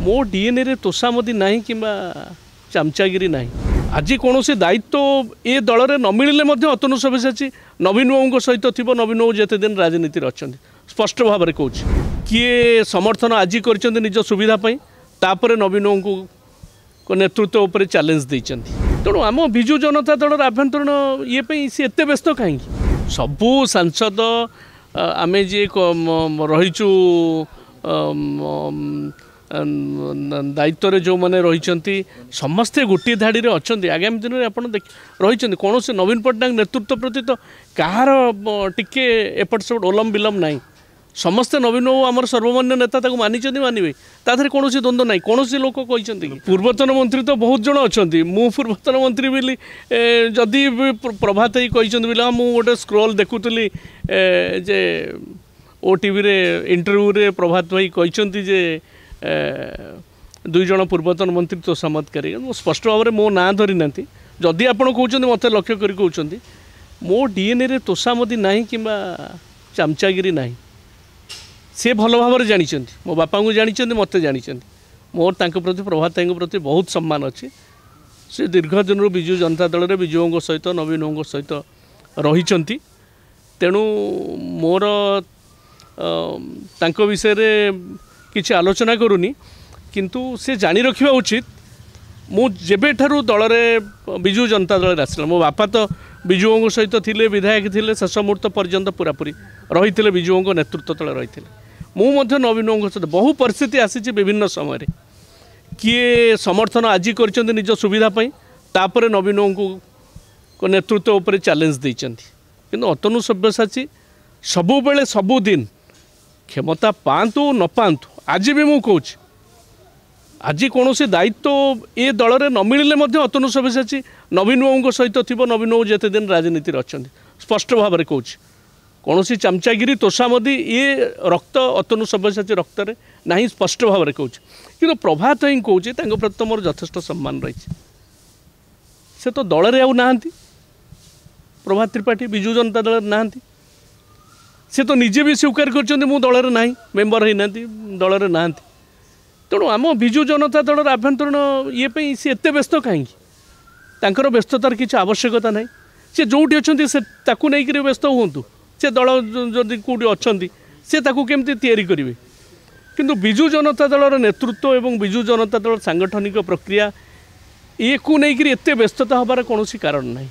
मो डीएनए रे तोषामदी नहीं कि चामचागिरी नहीं। आज कौन से दायित्व ए दल में न मिले अतनु सब्यसाची नवीन बाबू सहित थी। नवीन बाबू जिते दिन राजनीति अच्छा स्पष्ट भाव में कौच किए समर्थन आज कर निज सुविधापी तापर नवीन बाबू को नेतृत्व उपर चैलेंज देते। तेणु आम विजु जनता दल आभ्यंतरण ये सी एत व्यस्त कहीं सबू सांसद आमे जी रहीचु दायित्व जो मैंने रही समस्ते गोटे धाड़ी में अच्छा आगामी दिन में आप रही कौन से नवीन पट्टनायक नेतृत्व प्रति तो कहार टिके एपट सेपट ओलम विलम ना समस्ते नवीन बाबू आम सर्वमान्य नेता मानी मानवे तादे कौन द्वंद्व ना कौन लोक कहते पूर्वतन मंत्री तो बहुत जन अच्छा मु पूर्वतन मंत्री बोली जदि प्रभात ही कहते बोले मुझे गोटे स्क्रोल देखुली जे ओटीवी रे इंटरव्यू रे प्रभात भाई कहते जे दुई जन पूर्वतन मंत्री तो चमत्कारी स्पष्ट भाव में मो ना धरी ना जदि आप कहते मत लक्ष्य कर कहते मो डीएनए रे तोषामदी नहीं कि चामचागिरी नहीं। से भल भाव में जानी मो बापा को जानी मत जानी मोर तांको प्रति प्रभात भाई प्रति बहुत सम्मान अच्छी। से दीर्घ दिन विजु जनता दल में विजुओं सहित नवीन बाबू सहित रही तेणु मोर तांको विषय रे किसी आलोचना करूनी किंतु से जानी रखा उचित मु जेबे ठारू दल में विजु जनता दल आसला मो बापा तो विजुओं सहित थिले विधायक थिले शेष मुहूर्त पर्यंत पूरापूरी रही विजुओं नेतृत्व तले रही मुझे नवीन बाबू सहित बहु परिस्थिति आसी विभिन्न समय किए समर्थन आज कर निज सुविधापी तापर नवीन बाबू को नेतृत्व उपर चैलेंज देते किंतु अतनु सब्यसाची सबुबले सबुदिन क्षमता पातु न पातु आज भी मु कहूँ आज कौन से दायित्व ए दल में न मिले अतनु सब्यसाची नवीन बाबू सहित थी। नवीन बाबू जिते दिन राजनीति अच्छा स्पष्ट भाव में कौच कौन सी चामचागिरी तोषामदी ये रक्त अतनु सब्यसाची रक्त में ना स्पष्ट भाव में कौच कि प्रभात ही कौचे प्रति मोर यथेष्ट सम्मान रही से तो दल में आना प्रभात त्रिपाठी विजु जनता दल ना से तो निजे भी स्वीकार कर दल में ना मेम्बर होना दल में ना तेणु आम विजु जनता दल आभ्यंतरण ये सी एत व्यस्त कहीं व्यस्ततार किसी आवश्यकता ना सी जोटी अच्छा से नहीं व्यस्त हूँ से दल जदि कौटी अच्छा से केमती तैयारी करेंगे किंतु विजु जनता दल नेतृत्व एवं विजु जनता दल सांगठनिक प्रक्रिया ये को नहीं एत व्यस्तता हबार कौन कारण नहीं।